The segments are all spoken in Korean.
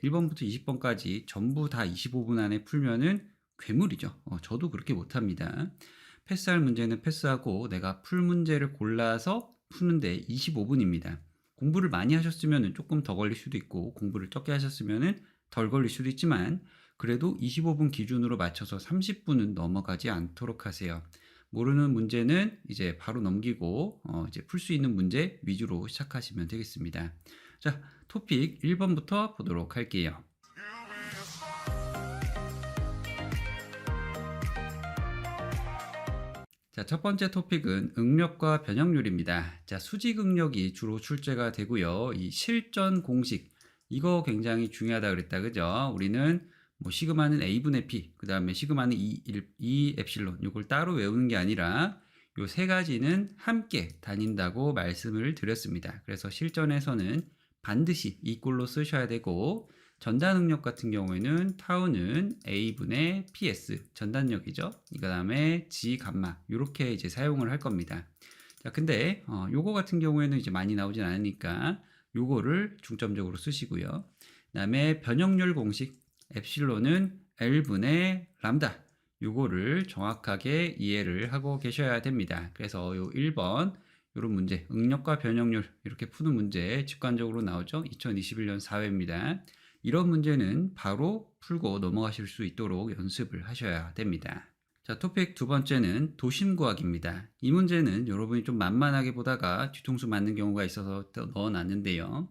1번부터 20번까지 전부 다 25분 안에 풀면은 괴물이죠. 저도 그렇게 못합니다. 패스할 문제는 패스하고 내가 풀 문제를 골라서 푸는데 25분입니다. 공부를 많이 하셨으면 조금 더 걸릴 수도 있고 공부를 적게 하셨으면 덜 걸릴 수도 있지만 그래도 25분 기준으로 맞춰서 30분은 넘어가지 않도록 하세요. 모르는 문제는 이제 바로 넘기고 이제 풀 수 있는 문제 위주로 시작하시면 되겠습니다. 자, 토픽 1번부터 보도록 할게요. 자, 첫 번째 토픽은 응력과 변형률입니다. 자, 수직 응력이 주로 출제가 되고요. 이 실전 공식, 이거 굉장히 중요하다 그랬다. 그죠? 우리는 뭐 시그마는 A분의 P, 그 다음에 시그마는 E 엡실론, 이걸 따로 외우는 게 아니라 요 세 가지는 함께 다닌다고 말씀을 드렸습니다. 그래서 실전에서는 반드시 이 꼴로 쓰셔야 되고, 전단 응력 같은 경우에는 타우는 A분의 PS 전단력이죠. 그 다음에 G 감마 이렇게 이제 사용을 할 겁니다. 자, 근데 요거 같은 경우에는 이제 많이 나오진 않으니까 요거를 중점적으로 쓰시고요. 그 다음에 변형률 공식 엡실론은 L분의 람다, 요거를 정확하게 이해를 하고 계셔야 됩니다. 그래서 요 1번 요런 문제, 응력과 변형률 이렇게 푸는 문제 직관적으로 나오죠. 2021년 4회입니다. 이런 문제는 바로 풀고 넘어가실 수 있도록 연습을 하셔야 됩니다. 자, 토픽 두 번째는 도심구학입니다. 이 문제는 여러분이 좀 만만하게 보다가 뒤통수 맞는 경우가 있어서 넣어놨는데요.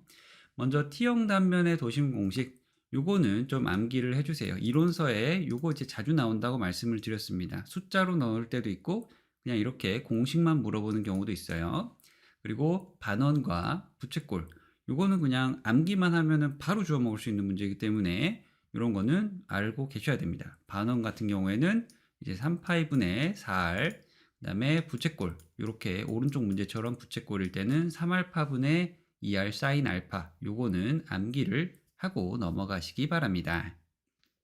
먼저 T형 단면의 도심 공식, 요거는 좀 암기를 해주세요. 이론서에 요거 이제 자주 나온다고 말씀을 드렸습니다. 숫자로 넣을 때도 있고 그냥 이렇게 공식만 물어보는 경우도 있어요. 그리고 반원과 부채꼴, 요거는 그냥 암기만 하면은 바로 주워 먹을 수 있는 문제이기 때문에 이런 거는 알고 계셔야 됩니다. 반원 같은 경우에는 이제 3파이분의 4R, 그 다음에 부채꼴, 이렇게 오른쪽 문제처럼 부채꼴일 때는 3알파분의 2R 사인 알파, 요거는 암기를 하고 넘어가시기 바랍니다.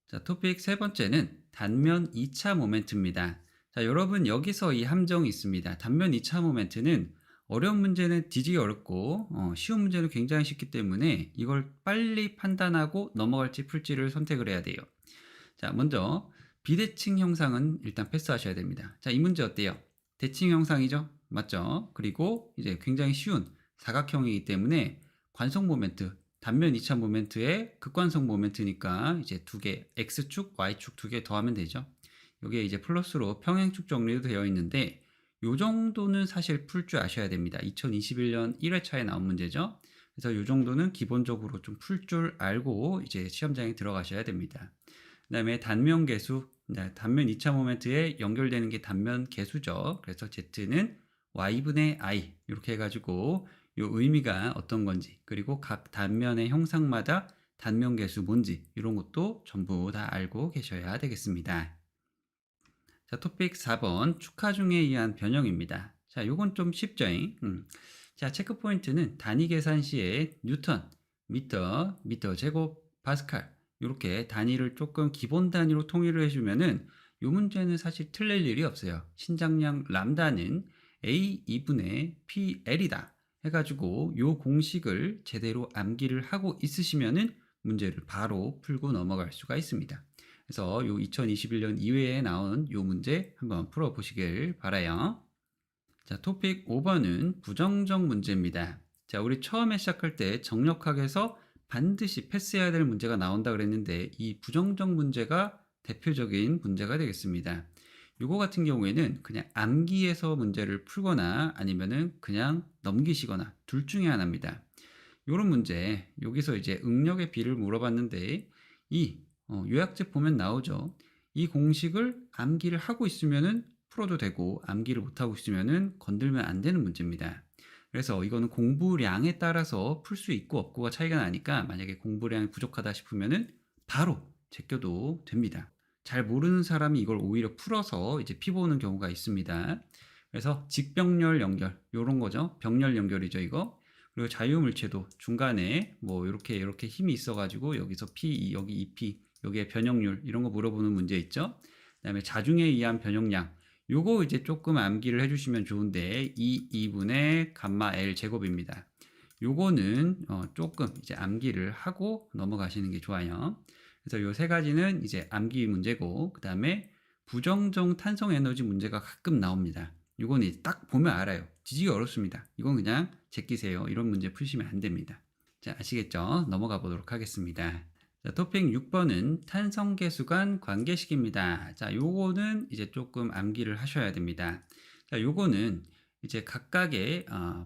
자, 토픽 세 번째는 단면 2차 모멘트입니다. 자, 여러분 여기서 이 함정이 있습니다. 단면 2차 모멘트는 어려운 문제는 뒤지기 어렵고 쉬운 문제는 굉장히 쉽기 때문에 이걸 빨리 판단하고 넘어갈지 풀지를 선택을 해야 돼요. 자, 먼저 비대칭 형상은 일단 패스하셔야 됩니다. 자, 이 문제 어때요? 대칭 형상이죠? 맞죠? 그리고 이제 굉장히 쉬운 사각형이기 때문에 관성 모멘트, 단면 2차 모멘트에 극관성 모멘트니까 이제 두 개, X축, Y축 두 개 더하면 되죠. 여기에 이제 플러스로 평행축 정리도 되어 있는데 요 정도는 사실 풀 줄 아셔야 됩니다. 2021년 1회차에 나온 문제죠. 그래서 요 정도는 기본적으로 좀 풀 줄 알고 이제 시험장에 들어가셔야 됩니다. 그 다음에 단면 계수, 단면 2차 모멘트에 연결되는 게 단면 계수죠. 그래서 Z는 Y분의 I 이렇게 해가지고 요 의미가 어떤 건지, 그리고 각 단면의 형상마다 단면 계수 뭔지 이런 것도 전부 다 알고 계셔야 되겠습니다. 자, 토픽 4번 축하 중에 의한 변형입니다. 자, 요건 좀 쉽죠? 자, 체크 포인트는 단위 계산 시에 뉴턴, 미터, 미터 제곱, 파스칼 이렇게 단위를 조금 기본 단위로 통일을 해주면은 요 문제는 사실 틀릴 일이 없어요. 신장량 람다는 A 2분의 PL이다 해가지고 요 공식을 제대로 암기를 하고 있으시면은 문제를 바로 풀고 넘어갈 수가 있습니다. 그래서 요 2021년 2회에 나온 요 문제 한번 풀어보시길 바라요. 자, 토픽 5번은 부정적 문제입니다. 자, 우리 처음에 시작할 때 정력학에서 반드시 패스해야 될 문제가 나온다 그랬는데 이 부정적 문제가 대표적인 문제가 되겠습니다. 요거 같은 경우에는 그냥 암기해서 문제를 풀거나 아니면은 그냥 넘기시거나 둘 중에 하나입니다. 요런 문제, 여기서 이제 응력의 비를 물어봤는데 이 요약집 보면 나오죠. 이 공식을 암기를 하고 있으면은 풀어도 되고 암기를 못하고 있으면은 건들면 안 되는 문제입니다. 그래서 이거는 공부량에 따라서 풀 수 있고 없고가 차이가 나니까 만약에 공부량이 부족하다 싶으면은 바로 제껴도 됩니다. 잘 모르는 사람이 이걸 오히려 풀어서 이제 피 보는 경우가 있습니다. 그래서 직병렬 연결, 요런 거죠. 병렬 연결이죠, 이거. 그리고 자유물체도 중간에 뭐 이렇게 힘이 있어가지고 여기서 P, 여기 2P, 여기에 변형률 이런 거 물어보는 문제 있죠. 그다음에 자중에 의한 변형량, 요거 이제 조금 암기를 해주시면 좋은데 2분의 감마 L 제곱입니다. 요거는 조금 이제 암기를 하고 넘어가시는 게 좋아요. 그래서 요 세 가지는 이제 암기 문제고, 그다음에 부정적 탄성 에너지 문제가 가끔 나옵니다. 요거는 이제 딱 보면 알아요. 지지기 어렵습니다. 이건 그냥 제끼세요. 이런 문제 푸시면 안 됩니다. 자, 아시겠죠? 넘어가 보도록 하겠습니다. 자, 토픽 6번은 탄성계수관 관계식입니다. 자, 요거는 이제 조금 암기를 하셔야 됩니다. 자, 요거는 이제 각각의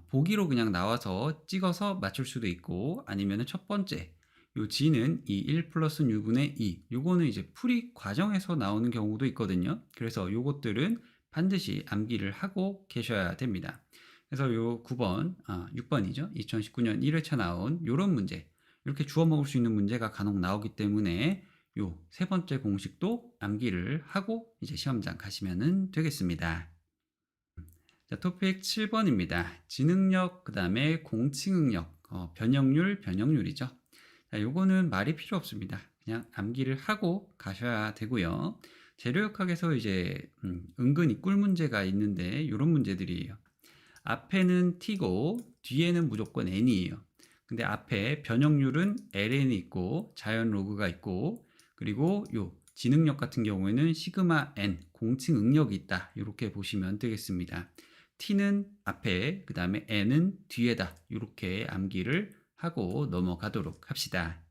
보기로 그냥 나와서 찍어서 맞출 수도 있고, 아니면은 첫 번째 요 g는 이 1 플러스 u분의 2, 요거는 이제 풀이 과정에서 나오는 경우도 있거든요. 그래서 요것들은 반드시 암기를 하고 계셔야 됩니다. 그래서 요 9번, 6번이죠. 2019년 1회차 나온 요런 문제, 이렇게 주워 먹을 수 있는 문제가 간혹 나오기 때문에 요 세 번째 공식도 암기를 하고 이제 시험장 가시면 되겠습니다. 자, 토픽 7번입니다. 지능력, 그 다음에 공칭응력, 변형률이죠. 자, 요거는 말이 필요 없습니다. 그냥 암기를 하고 가셔야 되고요. 재료역학에서 이제 은근히 꿀 문제가 있는데 이런 문제들이에요. 앞에는 t고 뒤에는 무조건 n이에요. 근데 앞에 변형률은 ln이 있고 자연 로그가 있고, 그리고 요 지능력 같은 경우에는 시그마 n 공칭 응력이 있다. 이렇게 보시면 되겠습니다. t는 앞에, 그 다음에 n은 뒤에다. 이렇게 암기를 하고 넘어가도록 합시다.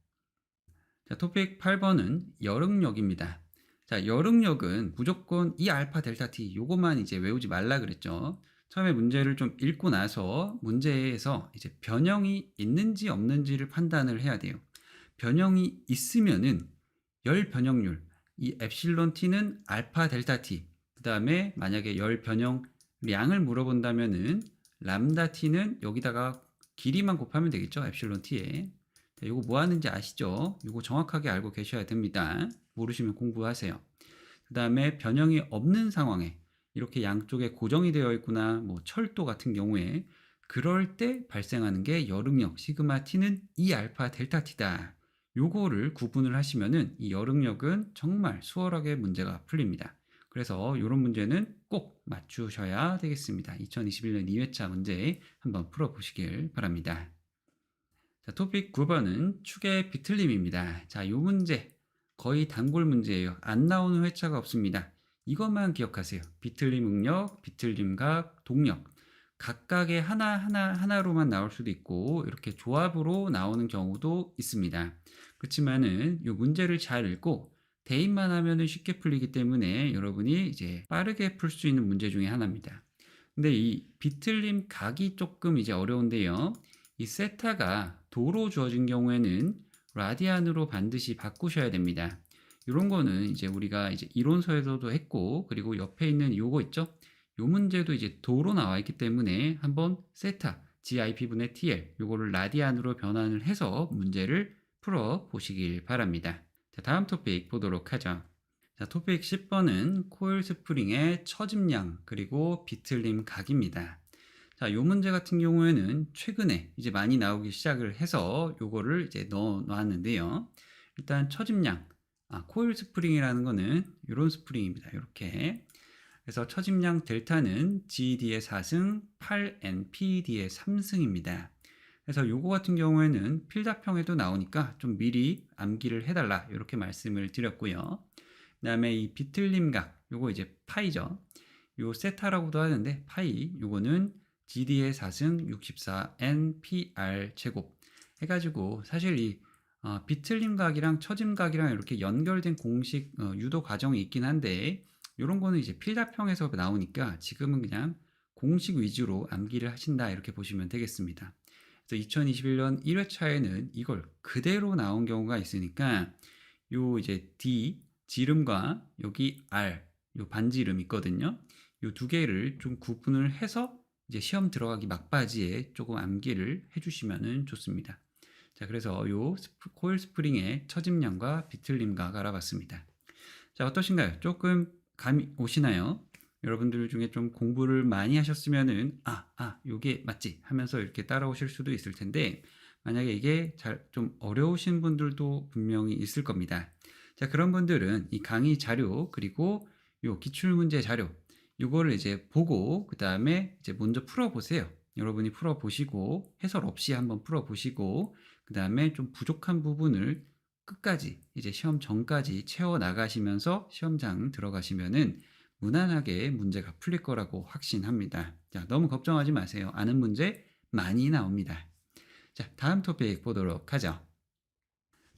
자, 토픽 8번은 열응력입니다. 자, 열응력은 무조건 이 알파 델타 t 요것만 이제 외우지 말라 그랬죠. 처음에 문제를 좀 읽고 나서 문제에서 이제 변형이 있는지 없는지를 판단을 해야 돼요. 변형이 있으면은 열 변형률, 이 엡실론 t는 알파 델타 t, 그 다음에 만약에 열 변형량을 물어본다면은 람다 t는 여기다가 길이만 곱하면 되겠죠. 엡실론 t에. 이거 뭐 하는지 아시죠? 이거 정확하게 알고 계셔야 됩니다. 모르시면 공부하세요. 그 다음에 변형이 없는 상황에 이렇게 양쪽에 고정이 되어 있거나 뭐 철도 같은 경우에 그럴 때 발생하는 게 열응력 시그마 t는 2알파 델타 t다. 요거를 구분을 하시면은 이 열응력은 정말 수월하게 문제가 풀립니다. 그래서 이런 문제는 꼭 맞추셔야 되겠습니다. 2021년 2회차 문제 한번 풀어보시길 바랍니다. 자, 토픽 9번은 축의 비틀림입니다. 자, 요 문제 거의 단골 문제예요. 안 나오는 회차가 없습니다. 이것만 기억하세요. 비틀림 응력, 비틀림 각, 동력. 각각의 하나로만 나올 수도 있고 이렇게 조합으로 나오는 경우도 있습니다. 그렇지만은 이 문제를 잘 읽고 대입만 하면은 쉽게 풀리기 때문에 여러분이 이제 빠르게 풀 수 있는 문제 중에 하나입니다. 근데 이 비틀림 각이 조금 이제 어려운데요. 이 세타가 도로 주어진 경우에는 라디안으로 반드시 바꾸셔야 됩니다. 이런 거는 이제 우리가 이제 이론서에서도 했고, 그리고 옆에 있는 요거 있죠? 요 문제도 이제 도로 나와 있기 때문에 한번 세타 GIP분의 TL 요거를 라디안으로 변환을 해서 문제를 풀어 보시길 바랍니다. 자, 다음 토픽 보도록 하죠. 자, 토픽 10번은 코일 스프링의 처짐량 그리고 비틀림 각입니다. 자, 요 문제 같은 경우에는 최근에 이제 많이 나오기 시작을 해서 요거를 이제 넣어 놨는데요. 일단 처짐량, 코일 스프링이라는 거는 요런 스프링입니다. 이렇게. 그래서 처짐량 델타는 GD의 4승, 8NPD의 3승입니다. 그래서 요거 같은 경우에는 필답형에도 나오니까 좀 미리 암기를 해달라 이렇게 말씀을 드렸고요. 그 다음에 이 비틀림각, 요거 이제 파이죠. 요 세타라고도 하는데 파이, 요거는 GD의 4승 64NPR 제곱 해가지고 사실 이 비틀림각이랑 처짐각이랑 이렇게 연결된 공식 유도 과정이 있긴 한데 이런 거는 이제 필답형에서 나오니까 지금은 그냥 공식 위주로 암기를 하신다 이렇게 보시면 되겠습니다. 그래서 2021년 1회차에는 이걸 그대로 나온 경우가 있으니까 요 이제 D 지름과 여기 R 요 반지름 있거든요. 요 두 개를 좀 구분을 해서 이제 시험 들어가기 막바지에 조금 암기를 해주시면 좋습니다. 자, 그래서 요 코일 스프링의 처짐량과 비틀림각 알아봤습니다. 자, 어떠신가요? 조금 감이 오시나요? 여러분들 중에 좀 공부를 많이 하셨으면은 요게 맞지 하면서 이렇게 따라오실 수도 있을 텐데 만약에 이게 좀 어려우신 분들도 분명히 있을 겁니다. 자, 그런 분들은 이 강의 자료 그리고 요 기출문제 자료 요거를 이제 보고 그 다음에 이제 먼저 풀어보세요. 여러분이 풀어보시고 해설 없이 한번 풀어보시고 그 다음에 좀 부족한 부분을 끝까지 이제 시험 전까지 채워 나가시면서 시험장 들어가시면은 무난하게 문제가 풀릴 거라고 확신합니다. 자, 너무 걱정하지 마세요. 아는 문제 많이 나옵니다. 자, 다음 토픽 보도록 하죠.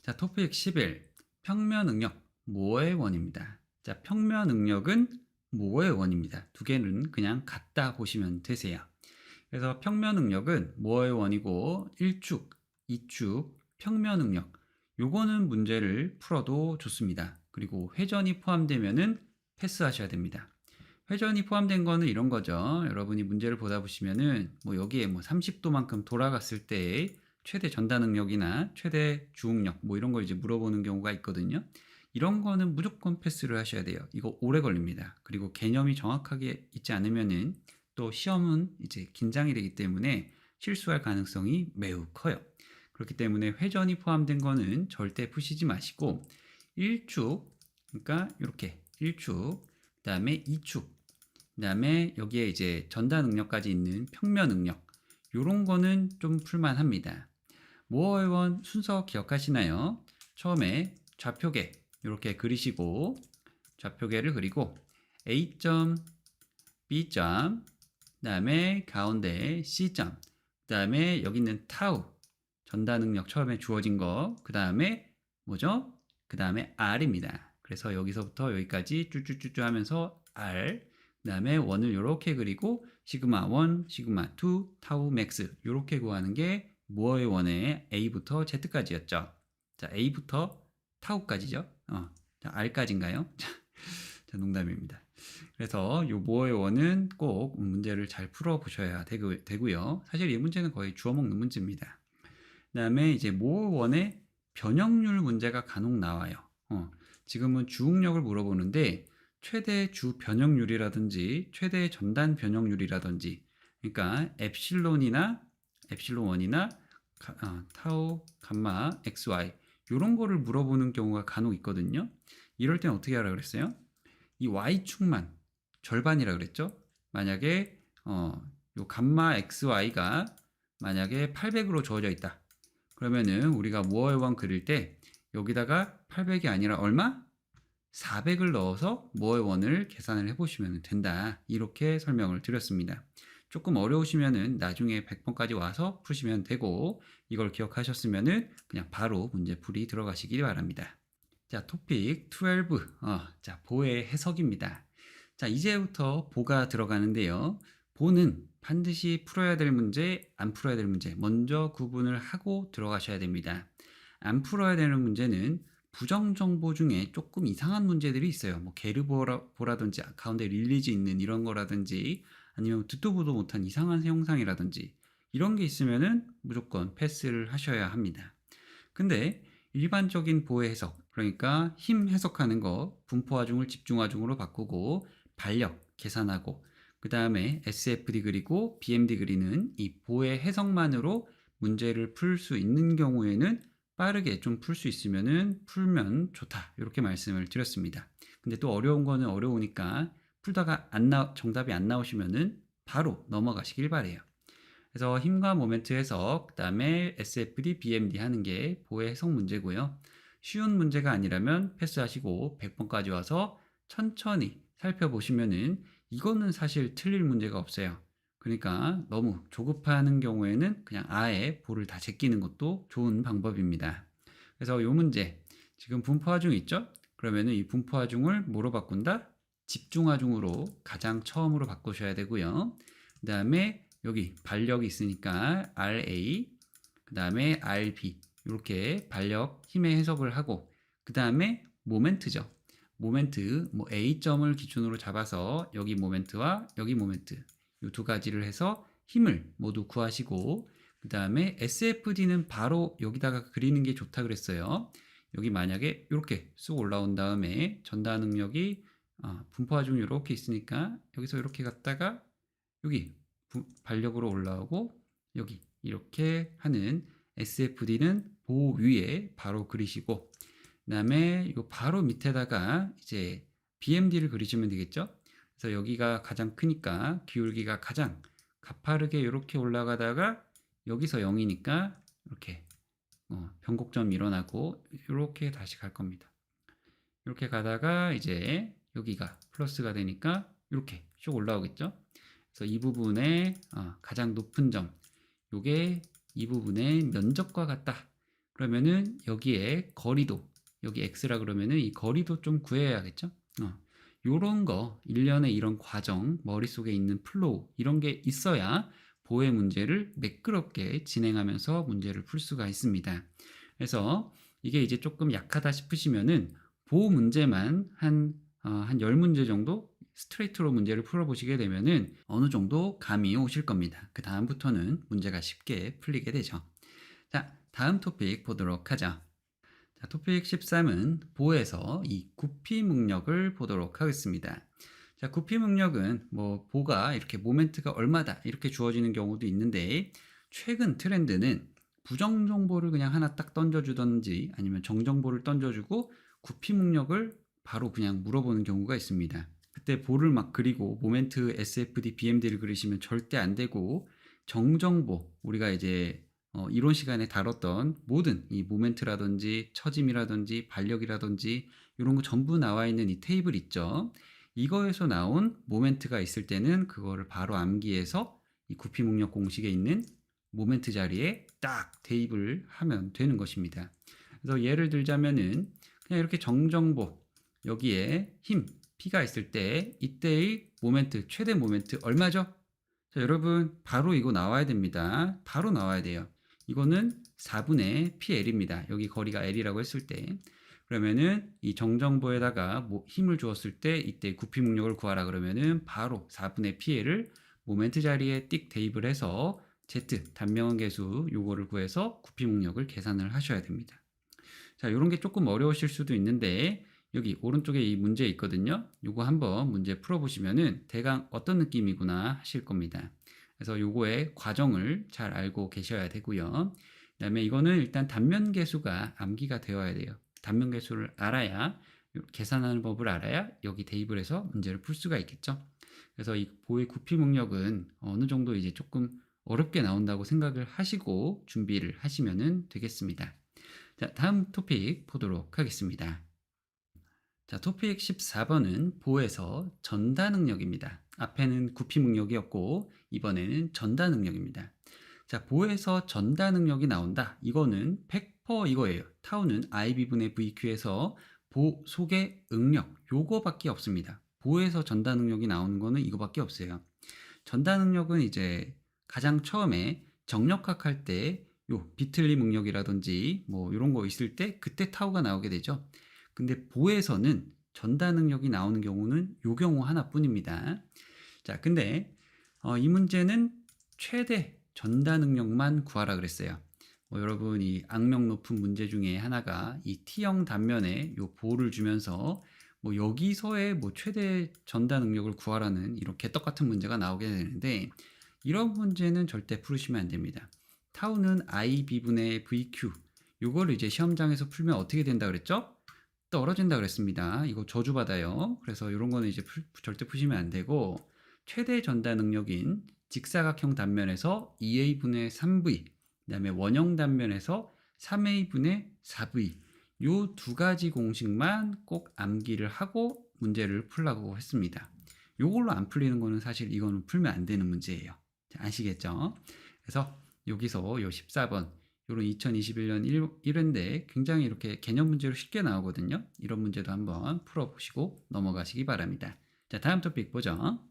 자, 토픽 11. 평면 응력 뭐의 원입니다. 자, 평면 응력은 뭐의 원입니다. 두 개는 그냥 같다 보시면 되세요. 그래서 평면 응력은 뭐의 원이고 1축, 2축, 평면 응력 요거는 문제를 풀어도 좋습니다. 그리고 회전이 포함되면은 패스하셔야 됩니다. 회전이 포함된 거는 이런 거죠. 여러분이 문제를 보다 보시면은 뭐 여기에 뭐 30도만큼 돌아갔을 때 최대 전단 응력이나 최대 주응력 뭐 이런 걸 이제 물어보는 경우가 있거든요. 이런 거는 무조건 패스를 하셔야 돼요. 이거 오래 걸립니다. 그리고 개념이 정확하게 있지 않으면은 또 시험은 이제 긴장이 되기 때문에 실수할 가능성이 매우 커요. 그렇기 때문에 회전이 포함된 거는 절대 푸시지 마시고 1축, 그러니까 이렇게 1축, 그 다음에 2축, 그 다음에 여기에 이제 전단 응력까지 있는 평면 응력 요런 거는 좀 풀만 합니다. 모어의 원 순서 기억하시나요? 처음에 좌표계 이렇게 그리시고 좌표계를 그리고 A점, B점, 그 다음에 가운데 C점, 그 다음에 여기 있는 타우 전단 응력 처음에 주어진 거, 그 다음에 뭐죠? 그 다음에 R입니다. 그래서 여기서부터 여기까지 쭈쭈쭈쭈 하면서 R, 그 다음에 원을 이렇게 그리고 시그마 1, 시그마 2, 타우 맥스 이렇게 구하는 게 모어의 원의 A부터 Z까지였죠. 자, A부터 타우까지죠. 자, R까지인가요? 자, 농담입니다. 그래서 요 모어의 원은 꼭 문제를 잘 풀어 보셔야 되고요. 사실 이 문제는 거의 주워 먹는 문제입니다. 그 다음에 이제 모어 원의 변형률 문제가 간혹 나와요. 지금은 주응력을 물어보는데 최대 주 변형률이라든지 최대 전단 변형률이라든지 그러니까 엡실론이나 엡실론 1이나 타우, 감마, XY 이런 거를 물어보는 경우가 간혹 있거든요. 이럴 땐 어떻게 하라 그랬어요? 이 Y축만 절반이라 그랬죠? 만약에 요 감마 XY가 만약에 800으로 주어져 있다. 그러면은 우리가 모어의 원 그릴 때 여기다가 800이 아니라 얼마? 400을 넣어서 모어의 원을 계산을 해보시면 된다. 이렇게 설명을 드렸습니다. 조금 어려우시면은 나중에 100번까지 와서 푸시면 되고 이걸 기억하셨으면은 그냥 바로 문제풀이 들어가시기 바랍니다. 자, 토픽 12. 자, 보의 해석입니다. 자, 이제부터 보가 들어가는데요. 보는 반드시 풀어야 될 문제, 안 풀어야 될 문제 먼저 구분을 하고 들어가셔야 됩니다. 안 풀어야 되는 문제는 부정정보 중에 조금 이상한 문제들이 있어요. 뭐 게르보라든지 가운데 릴리즈 있는 이런 거라든지 아니면 듣도 보도 못한 이상한 형상이라든지 이런 게 있으면은 무조건 패스를 하셔야 합니다. 근데 일반적인 보의 해석, 그러니까 힘 해석하는 거 분포하중을 집중하중으로 바꾸고 반력 계산하고 그 다음에 SFD 그리고 BMD 그리는 이 보의 해석만으로 문제를 풀 수 있는 경우에는 빠르게 좀 풀 수 있으면은 풀면 좋다 이렇게 말씀을 드렸습니다. 근데 또 어려운 거는 어려우니까 풀다가 정답이 안 나오시면은 바로 넘어가시길 바래요. 그래서 힘과 모멘트 해석, 그 다음에 SFD, BMD 하는 게 보의 해석 문제고요. 쉬운 문제가 아니라면 패스하시고 100번까지 와서 천천히 살펴보시면은 이거는 사실 틀릴 문제가 없어요. 그러니까 너무 조급하는 경우에는 그냥 아예 볼을 다 제끼는 것도 좋은 방법입니다. 그래서 이 문제, 지금 분포하중 있죠? 그러면은 이 분포하중을 뭐로 바꾼다? 집중하중으로 가장 처음으로 바꾸셔야 되고요. 그 다음에 여기 반력이 있으니까 RA, 그 다음에 RB 이렇게 반력, 힘의 해석을 하고 그 다음에 모멘트죠. 모멘트, 뭐 A점을 기준으로 잡아서 여기 모멘트와 여기 모멘트 이 두 가지를 해서 힘을 모두 구하시고 그 다음에 SFD는 바로 여기다가 그리는 게 좋다 그랬어요. 여기 만약에 이렇게 쑥 올라온 다음에 전단 능력이 분포하중 이렇게 있으니까 여기서 이렇게 갔다가 여기 반력으로 올라오고 여기 이렇게 하는 SFD는 보 위에 바로 그리시고 그 다음에 요 바로 밑에다가 이제 BMD를 그리시면 되겠죠. 그래서 여기가 가장 크니까 기울기가 가장 가파르게 이렇게 올라가다가 여기서 0이니까 이렇게 변곡점이 일어나고 이렇게 다시 갈 겁니다. 이렇게 가다가 이제 여기가 플러스가 되니까 이렇게 쭉 올라오겠죠. 그래서 이 부분의 가장 높은 점, 요게 이 부분의 면적과 같다. 그러면은 여기에 거리도, 여기 x라 그러면은 이 거리도 좀 구해야겠죠. 요런 거, 일련의 이런 과정, 머릿속에 있는 플로우, 이런 게 있어야 보의 문제를 매끄럽게 진행하면서 문제를 풀 수가 있습니다. 그래서 이게 이제 조금 약하다 싶으시면은 보 문제만 한 10문제 정도 스트레이트로 문제를 풀어보시게 되면은 어느 정도 감이 오실 겁니다. 그 다음부터는 문제가 쉽게 풀리게 되죠. 자, 다음 토픽 보도록 하죠. 자, 토픽 13은 보에서 이 구피 능력을 보도록 하겠습니다. 자, 구피 능력은 뭐 보가 이렇게 모멘트가 얼마다 이렇게 주어지는 경우도 있는데 최근 트렌드는 부정 정보를 그냥 하나 딱 던져주던지 아니면 정 정보를 던져주고 구피 능력을 바로 그냥 물어보는 경우가 있습니다. 그때 보를 막 그리고 모멘트 SFD, BMD를 그리시면 절대 안 되고 정정보, 우리가 이제 이론 시간에 다뤘던 모든 이 모멘트라든지 처짐이라든지 반력이라든지 이런 거 전부 나와 있는 이 테이블 있죠. 이거에서 나온 모멘트가 있을 때는 그거를 바로 암기해서 이 구피 능력 공식에 있는 모멘트 자리에 딱 대입을 하면 되는 것입니다. 그래서 예를 들자면은 그냥 이렇게 정정보, 여기에 힘 P가 있을 때 이때의 모멘트, 최대 모멘트 얼마죠? 자, 여러분 바로 이거 나와야 됩니다. 바로 나와야 돼요. 이거는 4분의 PL입니다. 여기 거리가 L이라고 했을 때 그러면은 이 정정보에다가 힘을 주었을 때 이때 구피 능력을 구하라 그러면은 바로 4분의 PL을 모멘트 자리에 띡 대입을 해서 Z 단명한 계수 요거를 구해서 구피 능력을 계산을 하셔야 됩니다. 자, 요런 게 조금 어려우실 수도 있는데 여기 오른쪽에 이 문제 있거든요. 요거 한번 문제 풀어보시면은 대강 어떤 느낌이구나 하실 겁니다. 그래서 요거의 과정을 잘 알고 계셔야 되고요. 그 다음에 이거는 일단 단면 계수가 암기가 되어야 돼요. 단면 계수를 알아야, 계산하는 법을 알아야 여기 대입을 해서 문제를 풀 수가 있겠죠. 그래서 이 보의 구피 능력은 어느 정도 이제 조금 어렵게 나온다고 생각을 하시고 준비를 하시면 되겠습니다. 자, 다음 토픽 보도록 하겠습니다. 자, 토픽 14번은 보에서 전다 능력입니다. 앞에는 구피 능력이었고 이번에는 전다 능력입니다. 자, 보에서 전다 능력이 나온다. 이거는 100% 이거예요. 타우는 IB분의 VQ에서 보 속의 응력 요거밖에 없습니다. 보에서 전다 능력이 나오는 거는 이거밖에 없어요. 전다 능력은 이제 가장 처음에 정력학 할 때 요 비틀리 능력이라든지 뭐 이런 거 있을 때 그때 타우가 나오게 되죠. 근데 보에서는 전다 능력이 나오는 경우는 요 경우 하나뿐입니다. 자, 근데 이 문제는 최대 전다 능력만 구하라 그랬어요. 여러분 이 악명 높은 문제 중에 하나가 이 T형 단면에 요 보를 주면서 뭐 여기서의 뭐 최대 전다 능력을 구하라는 이렇게 똑같은 문제가 나오게 되는데 이런 문제는 절대 풀으시면 안 됩니다. 타우는 IB분의 VQ 요거를 이제 시험장에서 풀면 어떻게 된다 그랬죠? 떨어진다 그랬습니다. 이거 저주받아요. 그래서 이런 거는 이제 절대 푸시면 안 되고 최대 전다 능력인 직사각형 단면에서 2a분의 3v 그 다음에 원형 단면에서 3a분의 4v 요 두 가지 공식만 꼭 암기를 하고 문제를 풀라고 했습니다. 요걸로 안 풀리는 거는 사실 이거는 풀면 안 되는 문제예요. 아시겠죠? 그래서 여기서 요 14번 요런 2021년 1회인데 굉장히 이렇게 개념 문제로 쉽게 나오거든요. 이런 문제도 한번 풀어보시고 넘어가시기 바랍니다. 자, 다음 토픽 보죠.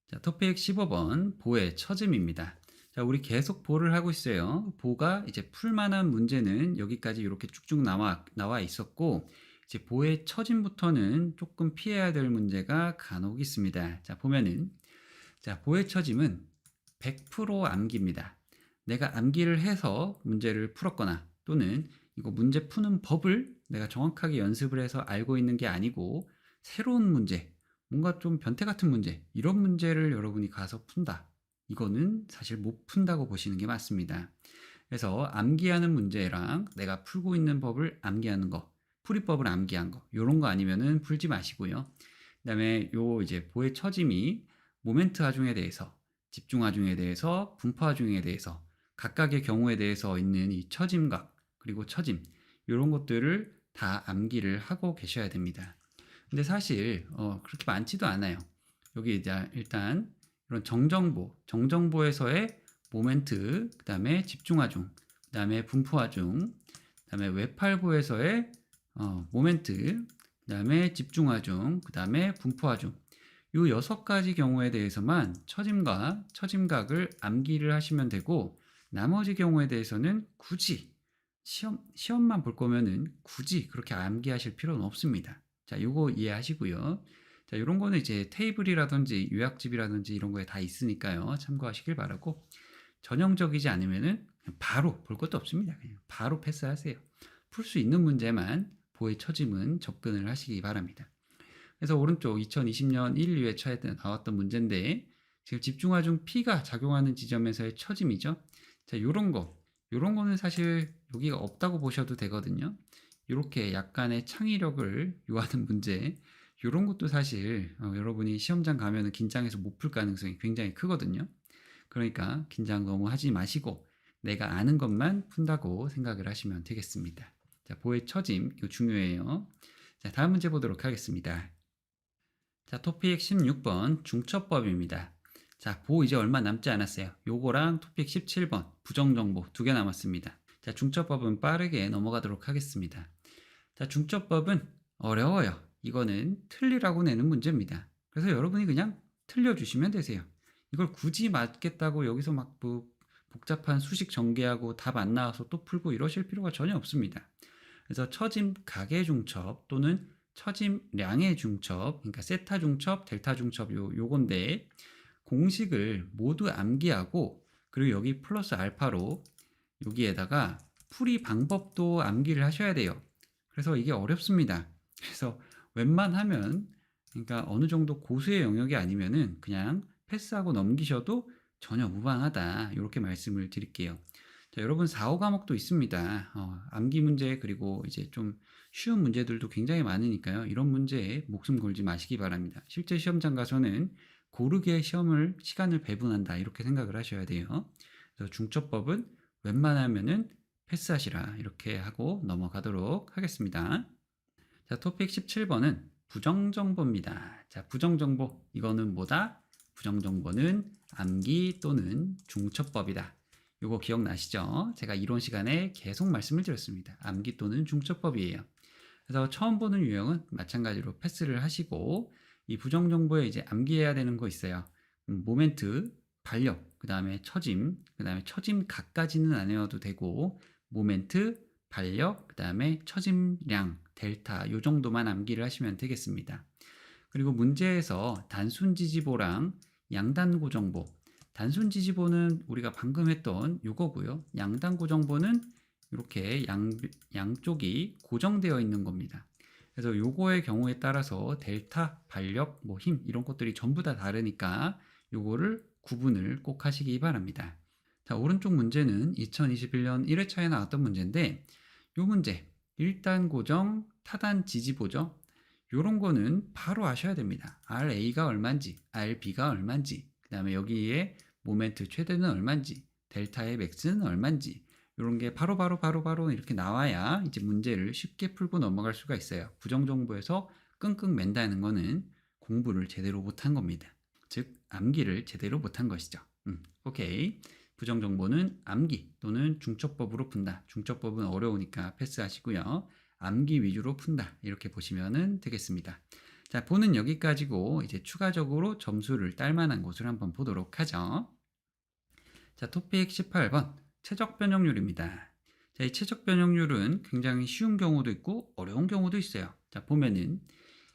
자, 토픽 15번 보의 처짐입니다. 자, 우리 계속 보를 하고 있어요. 보가 이제 풀만한 문제는 여기까지 이렇게 쭉쭉 나와 있었고 이제 보의 처짐부터는 조금 피해야 될 문제가 간혹 있습니다. 자, 보면은 자, 보의 처짐은 100% 암기입니다. 내가 암기를 해서 문제를 풀었거나 또는 이거 문제 푸는 법을 내가 정확하게 연습을 해서 알고 있는 게 아니고 새로운 문제, 뭔가 좀 변태 같은 문제, 이런 문제를 여러분이 가서 푼다. 이거는 사실 못 푼다고 보시는 게 맞습니다. 그래서 암기하는 문제랑 내가 풀고 있는 법을 암기하는 거, 풀이법을 암기한 거, 이런 거 아니면은 풀지 마시고요. 그다음에 요 이제 보의 처짐이 모멘트 하중에 대해서 집중하중에 대해서, 분포하중에 대해서, 각각의 경우에 대해서 있는 이 처짐각, 그리고 처짐, 이런 것들을 다 암기를 하고 계셔야 됩니다. 근데 사실 그렇게 많지도 않아요. 여기 이제 일단 이런 정정보에서의 모멘트, 그 다음에 집중하중, 그 다음에 분포하중, 그 다음에 외팔보에서의 모멘트, 그 다음에 집중하중, 그 다음에 분포하중, 이 6가지 경우에 대해서만 처짐과 처짐각을 암기를 하시면 되고, 나머지 경우에 대해서는 굳이 시험만 볼 거면은 굳이 그렇게 암기하실 필요는 없습니다. 자, 요거 이해하시고요. 자, 요런 거는 이제 테이블이라든지 요약집이라든지 이런 거에 다 있으니까요. 참고하시길 바라고, 전형적이지 않으면은 그냥 바로 볼 것도 없습니다. 그냥 바로 패스하세요. 풀 수 있는 문제만 보의 처짐은 접근을 하시기 바랍니다. 그래서 오른쪽 2020년 1, 2회차에 나왔던 문제인데, 지금 집중하중 P가 작용하는 지점에서의 처짐이죠. 자, 요런 거는 사실 여기가 없다고 보셔도 되거든요. 이렇게 약간의 창의력을 요하는 문제, 이런 것도 사실 여러분이 시험장 가면은 긴장해서 못 풀 가능성이 굉장히 크거든요. 그러니까 긴장 너무 하지 마시고 내가 아는 것만 푼다고 생각을 하시면 되겠습니다. 자, 보의 처짐, 이거 중요해요. 자, 다음 문제 보도록 하겠습니다. 자, 토픽 16번 중첩법입니다. 자, 보 이제 얼마 남지 않았어요. 요거랑 토픽 17번 부정정보 2개 남았습니다. 자, 중첩법은 빠르게 넘어가도록 하겠습니다. 자, 중첩법은 어려워요. 이거는 틀리라고 내는 문제입니다. 그래서 여러분이 그냥 틀려주시면 되세요. 이걸 굳이 맞겠다고 여기서 막 복잡한 수식 전개하고 답 안 나와서 또 풀고 이러실 필요가 전혀 없습니다. 그래서 처짐 각의 중첩 또는 처짐량의 중첩, 그러니까 세타 중첩, 델타 중첩 요건데, 공식을 모두 암기하고, 그리고 여기 플러스 알파로 여기에다가 풀이 방법도 암기를 하셔야 돼요. 그래서 이게 어렵습니다. 그래서 웬만하면, 그러니까 어느 정도 고수의 영역이 아니면은 그냥 패스하고 넘기셔도 전혀 무방하다, 이렇게 말씀을 드릴게요. 자, 여러분 4, 5과목도 있습니다. 암기 문제, 그리고 이제 좀 쉬운 문제들도 굉장히 많으니까요. 이런 문제에 목숨 걸지 마시기 바랍니다. 실제 시험장 가서는 고르게 시간을 배분한다, 이렇게 생각을 하셔야 돼요. 그래서 중첩법은 웬만하면은 패스하시라, 이렇게 하고 넘어가도록 하겠습니다. 자, 토픽 17번은 부정정보입니다. 자, 부정정보, 이거는 뭐다? 부정정보는 암기 또는 중첩법이다. 요거 기억나시죠? 제가 이론 시간에 계속 말씀을 드렸습니다. 암기 또는 중첩법이에요. 그래서 처음 보는 유형은 마찬가지로 패스를 하시고, 이 부정정보에 이제 암기해야 되는 거 있어요. 모멘트, 반력, 그 다음에 처짐, 그 다음에 처짐 각까지는 안 외워도 되고, 모멘트, 반력, 그 다음에 처짐량, 델타, 요 정도만 암기를 하시면 되겠습니다. 그리고 문제에서 단순 지지보랑 양단고 정보, 단순 지지보는 우리가 방금 했던 요거고요. 양단고 정보는 이렇게 양쪽이 고정되어 있는 겁니다. 그래서 요거의 경우에 따라서 델타, 반력, 힘 이런 것들이 전부 다 다르니까 요거를 구분을 꼭 하시기 바랍니다. 자, 오른쪽 문제는 2021년 1회차에 나왔던 문제인데, 요 문제 1단 고정, 타단 지지보죠. 요런 거는 바로 아셔야 됩니다. RA가 얼마인지, RB가 얼마인지, 그 다음에 여기에 모멘트 최대는 얼마인지, 델타의 맥스는 얼마인지, 이런 게 바로 이렇게 나와야 이제 문제를 쉽게 풀고 넘어갈 수가 있어요. 부정정보에서 끙끙 맨다는 거는 공부를 제대로 못한 겁니다. 즉 암기를 제대로 못한 것이죠. 오케이. 부정정보는 암기 또는 중첩법으로 푼다. 중첩법은 어려우니까 패스하시고요. 암기 위주로 푼다, 이렇게 보시면 되겠습니다. 자, 보는 여기까지고 이제 추가적으로 점수를 딸 만한 곳을 한번 보도록 하죠. 자, 토픽 18번 최적 변형률입니다. 자, 이 최적 변형률은 굉장히 쉬운 경우도 있고 어려운 경우도 있어요. 자, 보면은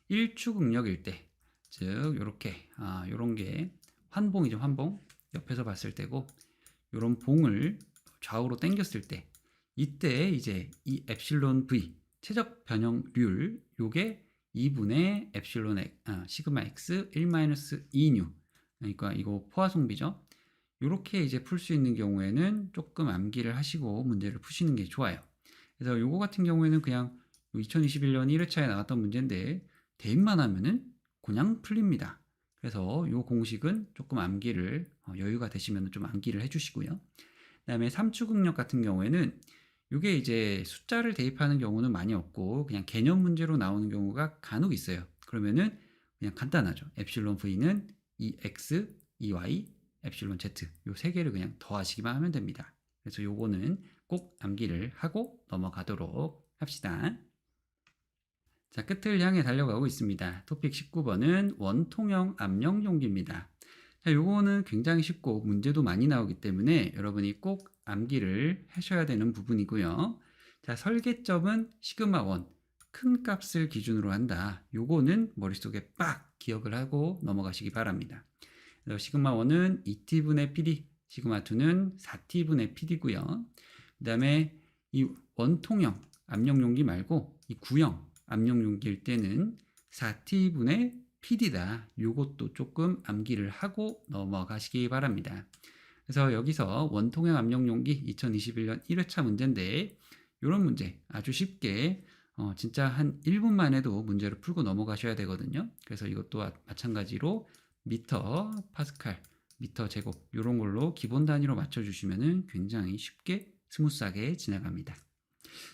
일축 응력일 때, 즉 요렇게 요런 게 환봉이죠. 환봉 옆에서 봤을 때고, 요런 봉을 좌우로 당겼을 때, 이때 이제 이 엡실론 V 최적 변형률, 요게 2분의 엡실론 시그마 x 1-2뉴, 그러니까 이거 포화송비죠. 요렇게 이제 풀 수 있는 경우에는 조금 암기를 하시고 문제를 푸시는 게 좋아요. 그래서 요거 같은 경우에는 그냥 2021년 1회차에 나왔던 문제인데 대입만 하면은 그냥 풀립니다. 그래서 요 공식은 조금 암기를 여유가 되시면 좀 암기를 해주시고요. 그다음에 삼추극력 같은 경우에는 요게 이제 숫자를 대입하는 경우는 많이 없고 그냥 개념 문제로 나오는 경우가 간혹 있어요. 그러면은 그냥 간단하죠. 엡실론 v는 2x, 2y, 엡실론 z 요 세 개를 그냥 더하시기만 하면 됩니다. 그래서 요거는 꼭 암기를 하고 넘어가도록 합시다. 자, 끝을 향해 달려가고 있습니다. 토픽 19번은 원통형 압력 용기입니다. 자, 요거는 굉장히 쉽고 문제도 많이 나오기 때문에 여러분이 꼭 암기를 하셔야 되는 부분이고요. 자, 설계점은 시그마 1, 큰 값을 기준으로 한다. 요거는 머릿속에 빡 기억을 하고 넘어가시기 바랍니다. 그래서 시그마 1은 2t분의 PD, 시그마 2는 4t분의 PD고요. 그 다음에 이 원통형 압력 용기 말고 이 구형 압력 용기일 때는 4t분의 PD다. 요것도 조금 암기를 하고 넘어가시기 바랍니다. 그래서 여기서 원통형 압력 용기 2021년 1회차 문제인데 이런 문제 아주 쉽게 진짜 한 1분만 해도 문제를 풀고 넘어가셔야 되거든요. 그래서 이것도 마찬가지로 미터, 파스칼, 미터 제곱 이런 걸로 기본 단위로 맞춰주시면 굉장히 쉽게 스무스하게 지나갑니다.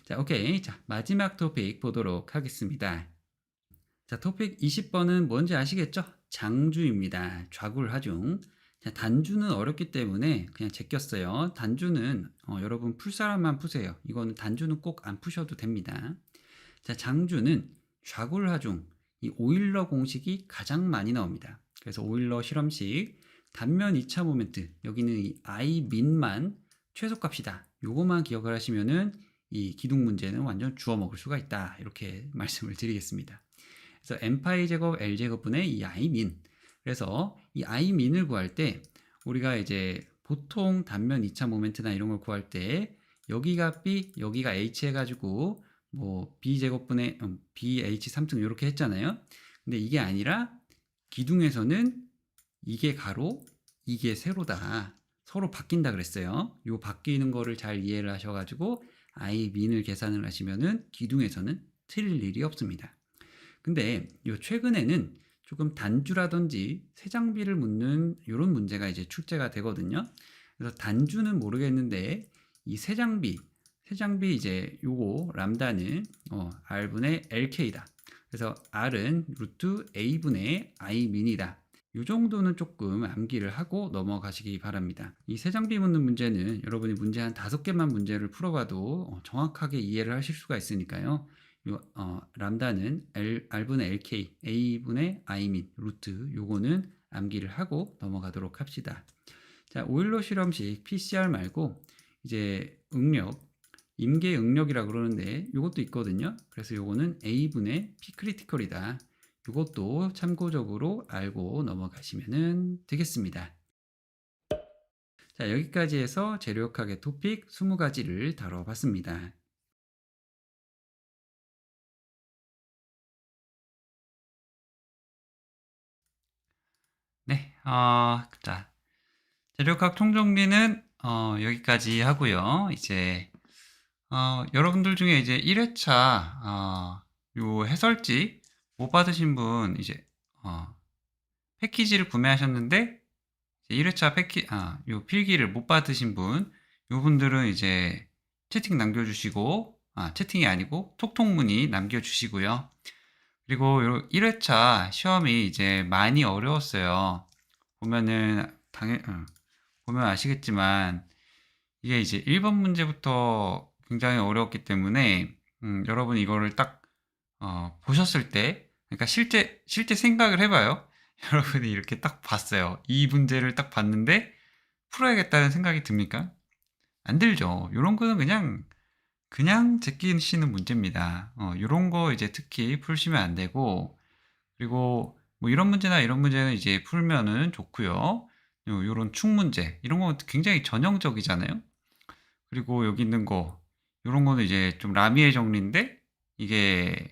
자, 오케이. 자, 마지막 토픽 보도록 하겠습니다. 자, 토픽 20번은 뭔지 아시겠죠? 장주입니다. 좌굴하중. 자, 단주는 어렵기 때문에 그냥 제꼈어요. 단주는 여러분 풀 사람만 푸세요. 이거는 단주는 꼭 안 푸셔도 됩니다. 자, 장주는 좌굴하중. 이 오일러 공식이 가장 많이 나옵니다. 그래서 오일러 실험식 단면 2차 모멘트 여기는 이 I 최소값이다. 요거만 기억을 하시면은 이 기둥 문제는 완전 주워 먹을 수가 있다. 이렇게 말씀을 드리겠습니다. 그래서 n파이 제곱 l 제곱분의 이 imin. 그래서 이 imin을 구할 때 우리가 이제 보통 단면 2차 모멘트나 이런 걸 구할 때 여기가 b, 여기가 h 해가지고 뭐 b 제곱분의 bh 3승 이렇게 했잖아요. 근데 이게 아니라 기둥에서는 이게 가로, 이게 세로다. 서로 바뀐다 그랬어요. 요 바뀌는 거를 잘 이해를 하셔가지고 i민을 계산을 하시면은 기둥에서는 틀릴 일이 없습니다. 근데 요 최근에는 조금 단주라든지 세장비를 묻는 이런 문제가 이제 출제가 되거든요. 그래서 단주는 모르겠는데 이 세장비 이제 요거 람다는 r분의 lk다. 그래서 r은 루트 a분의 i민이다. 이 정도는 조금 암기를 하고 넘어가시기 바랍니다. 이 세장비 묻는 문제는 여러분이 문제 한 5개만 문제를 풀어봐도 정확하게 이해를 하실 수가 있으니까요. 람다는 r분의 lk, a분의 i민, 루트 요거는 암기를 하고 넘어가도록 합시다. 자, 오일러 실험식 PCR 말고 이제 응력, 임계 응력이라 그러는데 요것도 있거든요. 그래서 요거는 a분의 p 크리티컬이다. 이것도 참고적으로 알고 넘어가시면 되겠습니다. 자, 여기까지 해서 재료역학의 토픽 20가지를 다뤄봤습니다. 네, 자, 재료역학 총정리는 여기까지 하고요. 이제 여러분들 중에 이제 1회차 요 해설지 못 받으신 분 이제 패키지를 구매하셨는데 1회차 요 필기를 못 받으신 분, 요 분들은 이제 채팅 남겨주시고, 채팅이 아니고 톡톡 문의 남겨주시고요. 그리고 요 1회차 시험이 이제 많이 어려웠어요. 보면은, 보면 아시겠지만, 이게 이제 1번 문제부터 굉장히 어려웠기 때문에, 여러분 이거를 딱, 보셨을 때, 그러니까 실제 생각을 해봐요. 여러분이 이렇게 딱 봤어요. 이 문제를 딱 봤는데 풀어야겠다는 생각이 듭니까? 안 들죠. 이런 거는 그냥 제끼시는 문제입니다. 이런 거 이제 특히 풀시면 안 되고, 그리고 뭐 이런 문제나 이런 문제는 이제 풀면은 좋고요. 요런 축 문제 이런 거 굉장히 전형적이잖아요. 그리고 여기 있는 거 이런 거는 이제 좀 라미의 정리인데 이게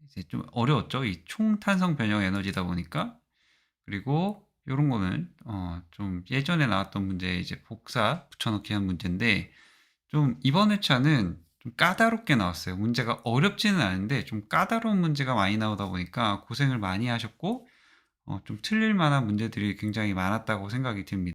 이제 좀 어려웠죠. 이 총탄성 변형 에너지다 보니까. 그리고 요런 거는 좀 예전에 나왔던 문제 이제 복사 붙여넣기 한 문제인데 좀 이번 회차는 좀 까다롭게 나왔어요. 문제가 어렵지는 않은데 좀 까다로운 문제가 많이 나오다 보니까 고생을 많이 하셨고 좀 틀릴 만한 문제들이 굉장히 많았다고 생각이 듭니다.